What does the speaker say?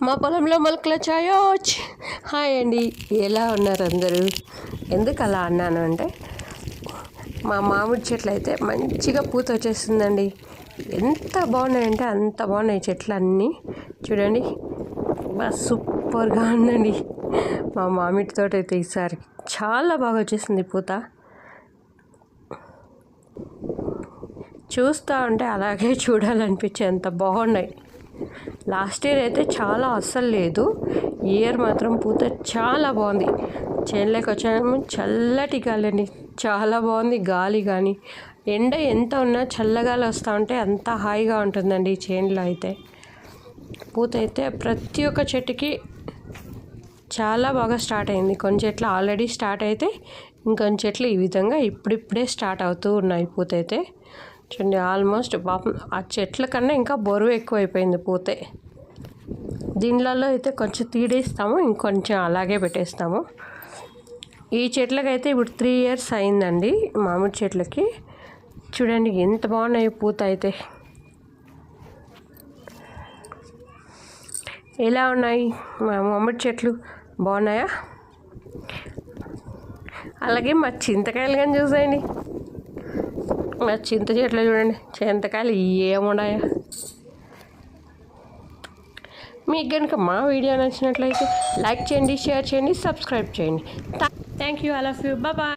మా పొలంలో మొలకల చాయోచ్. హాయ్ అండి, ఎలా ఉన్నారు అందరూ? ఎందుకు అలా అన్నాను అంటే, మా మామిడి చెట్లు అయితే మంచిగా పూత వచ్చేస్తుందండి. ఎంత బాగున్నాయంటే అంత బాగున్నాయి చెట్లు అన్నీ. చూడండి, సూపర్గా ఉందండి. మా మామిడి తోట అయితే ఈసారి చాలా బాగా వచ్చేసింది పూత. చూస్తూ ఉంటే అలాగే చూడాలనిపించే అంత బాగున్నాయి. లాస్ట్ ఇయర్ అయితే చాలా అస్సలు లేదు, ఈ ఇయర్ మాత్రం పూత చాలా బాగుంది. చేనులోకి వచ్చాము, చల్లటి గాలి అండి, చాలా బాగుంది. గాలి కానీ ఎండ ఎంత ఉన్నా చల్లగాలి వస్తూ ఉంటే అంత హాయిగా ఉంటుందండి ఈ చేనులో అయితే. పూత అయితే ప్రతి ఒక్క చెట్టుకి చాలా బాగా స్టార్ట్ అయింది. కొన్ని చెట్లు ఆల్రెడీ స్టార్ట్ అయితే, ఇంకొన్ని చెట్లు ఈ విధంగా ఇప్పుడిప్పుడే స్టార్ట్ అవుతూ ఉన్నాయి పూత అయితే. చూడండి, ఆల్మోస్ట్ పాపం ఆ చెట్ల కన్నా ఇంకా బరువు ఎక్కువైపోయింది పూతే. దీనిలలో అయితే కొంచెం తీడేస్తాము, ఇంకొంచెం అలాగే పెట్టేస్తాము. ఈ చెట్లకైతే ఇప్పుడు 3 years అయిందండి, మామిడి చెట్లకి. చూడండి ఎంత బాగున్నాయి పూత అయితే. ఎలా ఉన్నాయి మా మామిడి చెట్లు? బాగున్నాయా? అలాగే మా చింతకాయలు కానీ చూసేయండి. మా చింత చెట్లు చూడండి, చింతకాయలు ఏమున్నాయా. మీకు కనుక మా వీడియో నచ్చినట్లయితే లైక్ చేయండి, షేర్ చేయండి, సబ్స్క్రైబ్ చేయండి. Thank you, all of you. Bye.